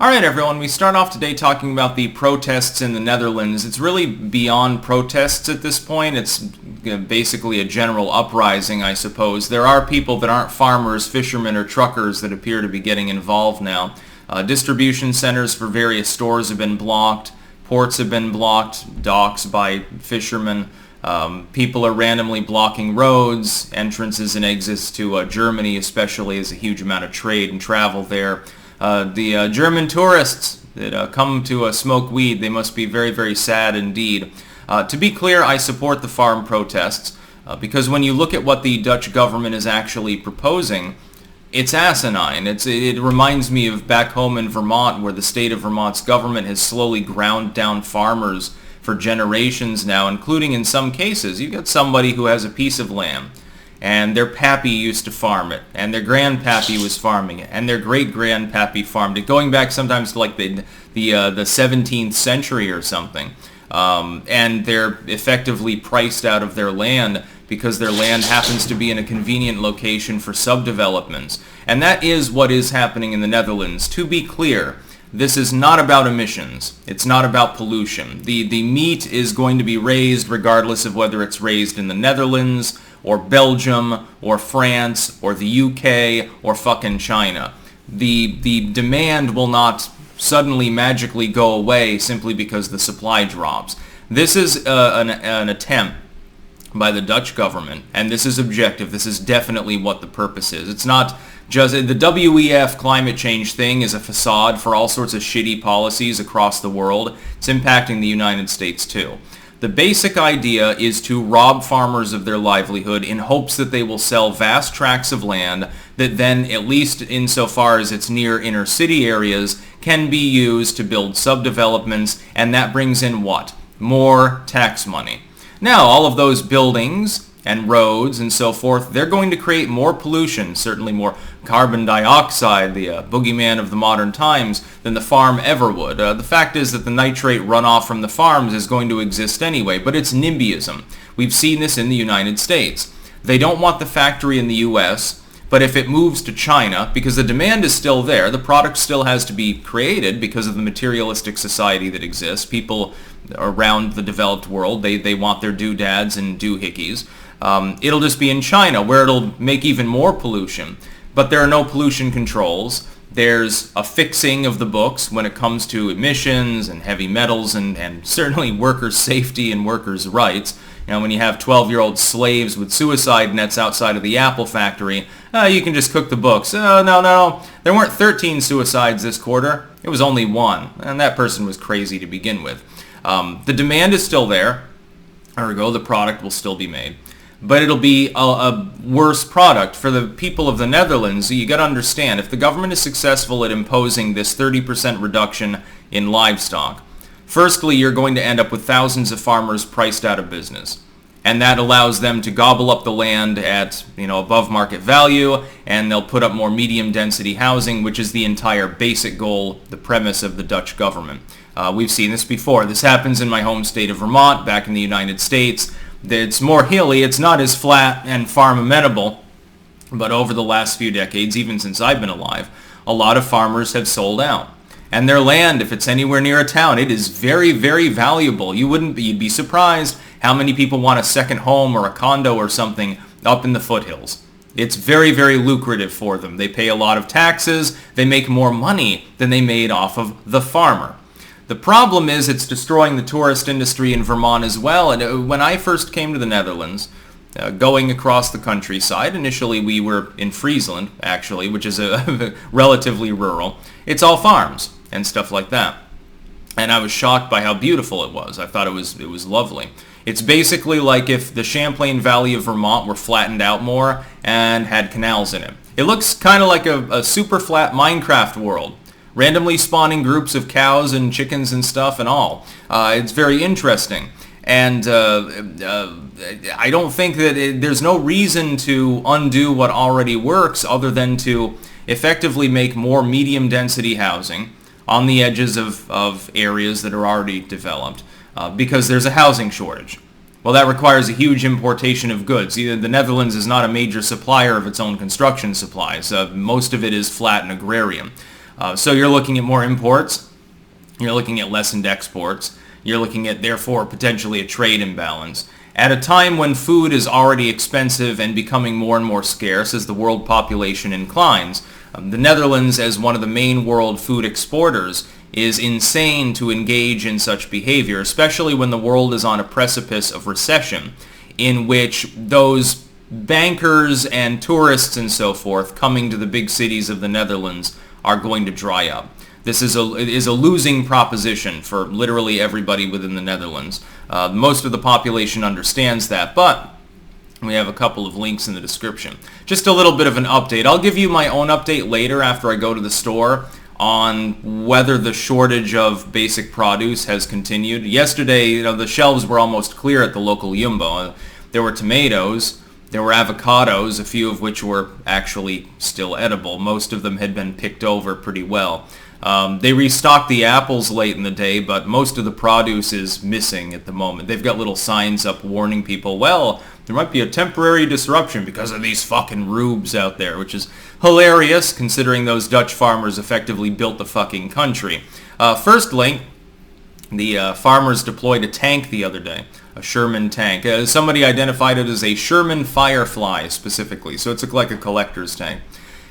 Alright everyone, we start off today talking about the protests in the Netherlands. It's really beyond protests at this point. It's basically a general uprising, I suppose. There are people that aren't farmers, fishermen, or truckers that appear to be getting involved now. Distribution centers for various stores have been blocked. Ports have been blocked, docks by fishermen. People are randomly blocking roads, entrances and exits to Germany, especially as a huge amount of trade and travel there. The German tourists that come to smoke weed, they must be very, very sad indeed. To be clear, I support the farm protests because when you look at what the Dutch government is actually proposing, it's asinine. It reminds me of back home in Vermont, where the state of Vermont's government has slowly ground down farmers for generations now, including in some cases, you've got somebody who has a piece of land, and their pappy used to farm it, and their grandpappy was farming it, and their great-grandpappy farmed it, going back sometimes to like the 17th century or something. And they're effectively priced out of their land because their land happens to be in a convenient location for subdevelopments. And that is what is happening in the Netherlands. To be clear, this is not about emissions. It's not about pollution. The meat is going to be raised regardless of whether it's raised in the Netherlands or Belgium or France or the UK or fucking China. The demand will not suddenly magically go away simply because the supply drops. This is an attempt by the Dutch government, and this is objective. This is definitely what the purpose is. It's not just the WEF climate change thing is a facade for all sorts of shitty policies across the world. It's impacting the United States too. The basic idea is to rob farmers of their livelihood in hopes that they will sell vast tracts of land that then, at least insofar as it's near inner city areas, can be used to build subdevelopments, and that brings in what? More tax money. Now, all of those buildings and roads and so forth, they're going to create more pollution, certainly more carbon dioxide, the boogeyman of the modern times, than the farm ever would. The fact is that the nitrate runoff from the farms is going to exist anyway, but it's NIMBYism. We've seen this in the United States. They don't want the factory in the U.S., but if it moves to China, because the demand is still there, the product still has to be created because of the materialistic society that exists. People around the developed world, they want their doodads and doohickeys. It'll just be in China, where it'll make even more pollution. But there are no pollution controls. There's a fixing of the books when it comes to emissions and heavy metals and certainly workers' safety and workers' rights. You know, when you have 12-year-old slaves with suicide nets outside of the Apple factory, you can just cook the books. No. There weren't 13 suicides this quarter. It was only one. And that person was crazy to begin with. The demand is still there. Ergo, the product will still be made. But it'll be a worse product. For the people of the Netherlands, you got to understand, if the government is successful at imposing this 30% reduction in livestock, firstly, you're going to end up with thousands of farmers priced out of business. And that allows them to gobble up the land at, above market value, and they'll put up more medium density housing, which is the entire basic goal, the premise of the Dutch government. We've seen this before. This happens in my home state of Vermont, back in the United States. It's more hilly, it's not as flat and farm amenable, but over the last few decades, even since I've been alive, a lot of farmers have sold out. And their land, if it's anywhere near a town, it is very, very valuable. You'd be surprised how many people want a second home or a condo or something up in the foothills. It's very, very lucrative for them. They pay a lot of taxes, they make more money than they made off of the farmer. The problem is it's destroying the tourist industry in Vermont as well. And when I first came to the Netherlands, going across the countryside, initially we were in Friesland, actually, which is a relatively rural. It's all farms and stuff like that. And I was shocked by how beautiful it was. I thought it was lovely. It's basically like if the Champlain Valley of Vermont were flattened out more and had canals in it. It looks kind of like a super flat Minecraft world. Randomly spawning groups of cows and chickens and stuff and all. It's very interesting. And I don't think that there's no reason to undo what already works other than to effectively make more medium density housing on the edges of areas that are already developed because there's a housing shortage. Well, that requires a huge importation of goods. The Netherlands is not a major supplier of its own construction supplies. Most of it is flat and agrarian. So you're looking at more imports, you're looking at lessened exports, you're looking at, therefore, potentially a trade imbalance. At a time when food is already expensive and becoming more and more scarce as the world population inclines, the Netherlands, as one of the main world food exporters, is insane to engage in such behavior, especially when the world is on a precipice of recession, in which those bankers and tourists and so forth coming to the big cities of the Netherlands are going to dry up. This is a losing proposition for literally everybody within the Netherlands. Most of the population understands that, but we have a couple of links in the description. Just a little bit of an update. I'll give you my own update later after I go to the store on whether the shortage of basic produce has continued. Yesterday, the shelves were almost clear at the local Jumbo. There were tomatoes, there were avocados, a few of which were actually still edible. Most of them had been picked over pretty well. They restocked the apples late in the day, but most of the produce is missing at the moment. They've got little signs up warning people, well, there might be a temporary disruption because of these fucking rubes out there, which is hilarious considering those Dutch farmers effectively built the fucking country. First link, the farmers deployed a tank the other day, a Sherman tank. Somebody identified it as a Sherman Firefly specifically, so it's like a collector's tank.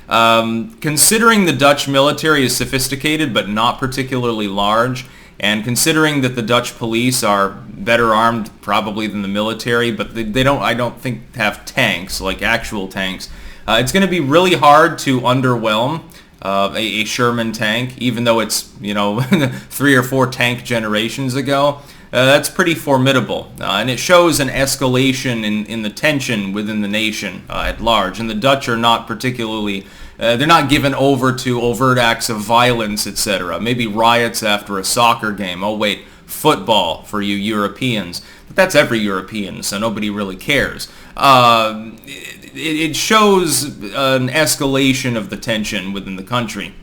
Considering the Dutch military is sophisticated but not particularly large, and considering that the Dutch police are better armed probably than the military, but they don't, I don't think, have tanks, like actual tanks, it's going to be really hard to underwhelm a Sherman tank, even though it's, 3 or 4 tank generations ago. That's pretty formidable, and it shows an escalation in the tension within the nation at large. And the Dutch are not particularly, they're not given over to overt acts of violence, etc. Maybe riots after a soccer game. Oh wait, football for you Europeans. But that's every European, so nobody really cares. It shows an escalation of the tension within the country.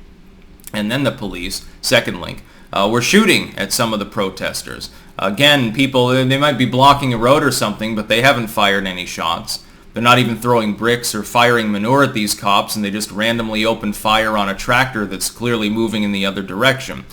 And then the police, second link, were shooting at some of the protesters. Again, people, they might be blocking a road or something, but they haven't fired any shots. They're not even throwing bricks or firing manure at these cops, and they just randomly open fire on a tractor that's clearly moving in the other direction.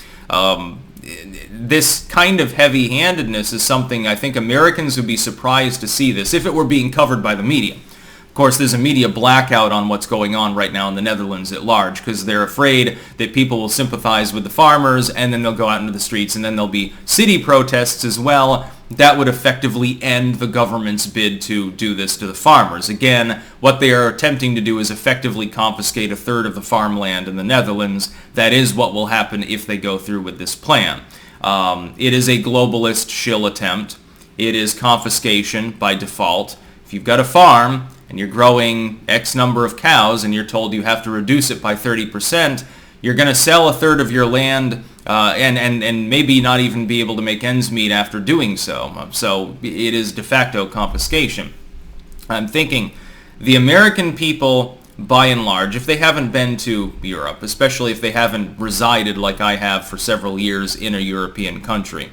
This kind of heavy-handedness is something I think Americans would be surprised to see this if it were being covered by the media. Of course, there's a media blackout on what's going on right now in the Netherlands at large because they're afraid that people will sympathize with the farmers and then they'll go out into the streets and then there'll be city protests as well. That would effectively end the government's bid to do this to the farmers. Again, what they are attempting to do is effectively confiscate a third of the farmland in the Netherlands. That is what will happen if they go through with this plan. It is a globalist shill attempt. It is confiscation by default. If you've got a farm and you're growing X number of cows and you're told you have to reduce it by 30%, you're going to sell a third of your land and maybe not even be able to make ends meet after doing so. So it is de facto confiscation. I'm thinking the American people, by and large, if they haven't been to Europe, especially if they haven't resided like I have for several years in a European country,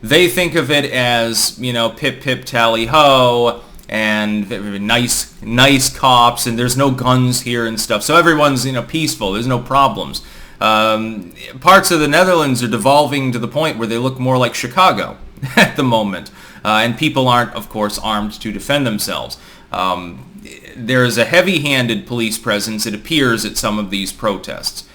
they think of it as, pip pip tally ho, and nice cops, and there's no guns here and stuff. So everyone's, peaceful. There's no problems. Parts of the Netherlands are devolving to the point where they look more like Chicago at the moment. And people aren't, of course, armed to defend themselves. There is a heavy-handed police presence, it appears, at some of these protests.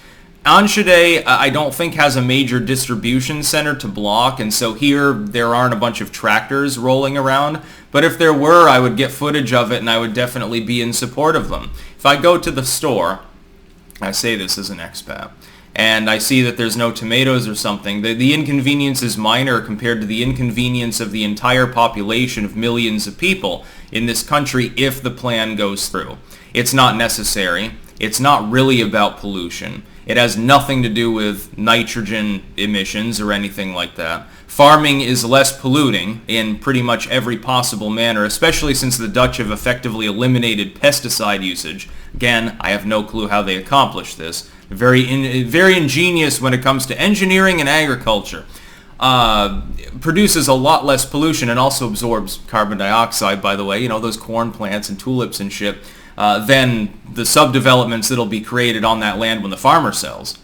Enschede, I don't think, has a major distribution center to block, and so here there aren't a bunch of tractors rolling around. But if there were, I would get footage of it, and I would definitely be in support of them. If I go to the store, I say this as an expat, and I see that there's no tomatoes or something, the inconvenience is minor compared to the inconvenience of the entire population of millions of people in this country if the plan goes through. It's not necessary. It's not really about pollution. It has nothing to do with nitrogen emissions or anything like that. Farming is less polluting in pretty much every possible manner, especially since the Dutch have effectively eliminated pesticide usage. Again, I have no clue how they accomplished this. Very ingenious when it comes to engineering and agriculture. Produces a lot less pollution and also absorbs carbon dioxide, by the way, those corn plants and tulips and shit, than the subdevelopments that'll be created on that land when the farmer sells.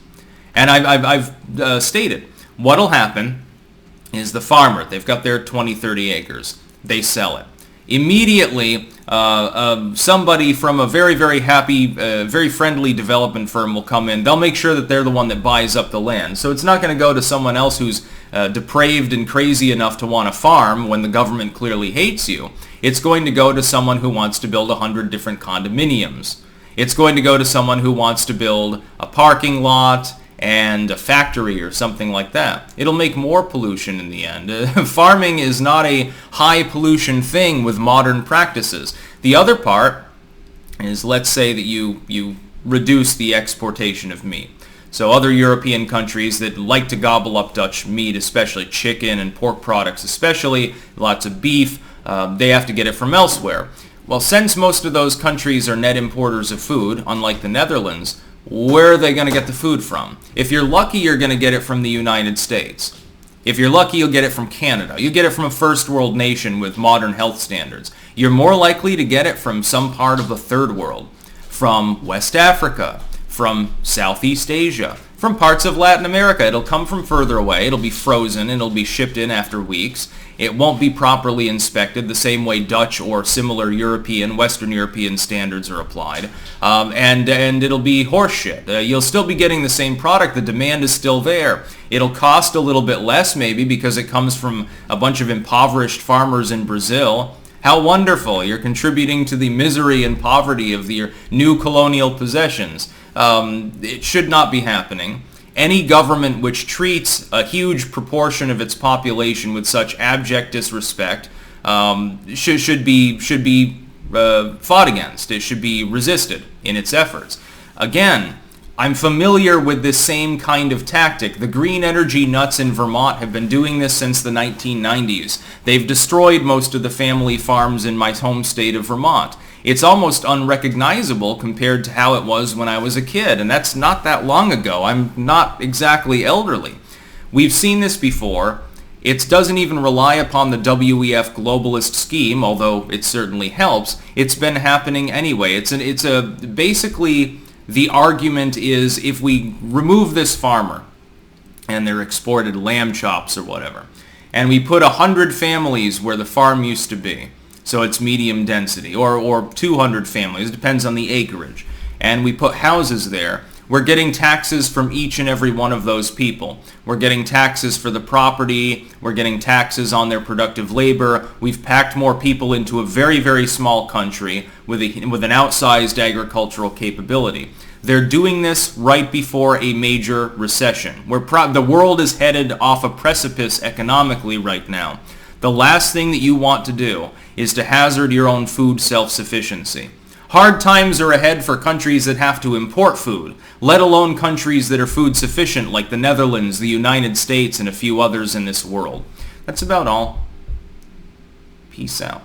And I've stated what'll happen is the farmer, they've got their 20, 30 acres. They sell it. Immediately, somebody from a very, very happy, very friendly development firm will come in. They'll make sure that they're the one that buys up the land. So it's not going to go to someone else who's depraved and crazy enough to want to farm when the government clearly hates you. It's going to go to someone who wants to build 100 different condominiums. It's going to go to someone who wants to build a parking lot and a factory or something like that. It'll make more pollution in the end. Farming is not a high pollution thing with modern practices. The other part is, let's say that you reduce the exportation of meat. So other European countries that like to gobble up Dutch meat, especially chicken and pork products, especially lots of beef, they have to get it from elsewhere. Well, since most of those countries are net importers of food, unlike the Netherlands, where are they going to get the food from? If you're lucky, you're going to get it from the United States. If you're lucky, you'll get it from Canada. You get it from a first world nation with modern health standards. You're more likely to get it from some part of the third world, from West Africa, from Southeast Asia, from parts of Latin America. It'll come from further away. It'll be frozen. It'll be shipped in after weeks. It won't be properly inspected the same way Dutch or similar European, Western European standards are applied. And it'll be horseshit. You'll still be getting the same product. The demand is still there. It'll cost a little bit less maybe because it comes from a bunch of impoverished farmers in Brazil. How wonderful. You're contributing to the misery and poverty of your new colonial possessions. It should not be happening. Any government which treats a huge proportion of its population with such abject disrespect should be fought against. It should be resisted in its efforts. Again, I'm familiar with this same kind of tactic. The green energy nuts in Vermont have been doing this since the 1990s. They've destroyed most of the family farms in my home state of Vermont. It's almost unrecognizable compared to how it was when I was a kid, and that's not that long ago. I'm not exactly elderly. We've seen this before. It doesn't even rely upon the WEF globalist scheme, although it certainly helps. It's been happening anyway. Basically, the argument is if we remove this farmer and their exported lamb chops or whatever, and we put 100 families where the farm used to be, so it's medium density, or 200 families, it depends on the acreage, and we put houses there, we're getting taxes from each and every one of those people. We're getting taxes for the property, we're getting taxes on their productive labor. We've packed more people into a very, very small country with an outsized agricultural capability. They're doing this right before a major recession. The world is headed off a precipice economically right now. The last thing that you want to do is to hazard your own food self-sufficiency. Hard times are ahead for countries that have to import food, let alone countries that are food sufficient like the Netherlands, the United States, and a few others in this world. That's about all. Peace out.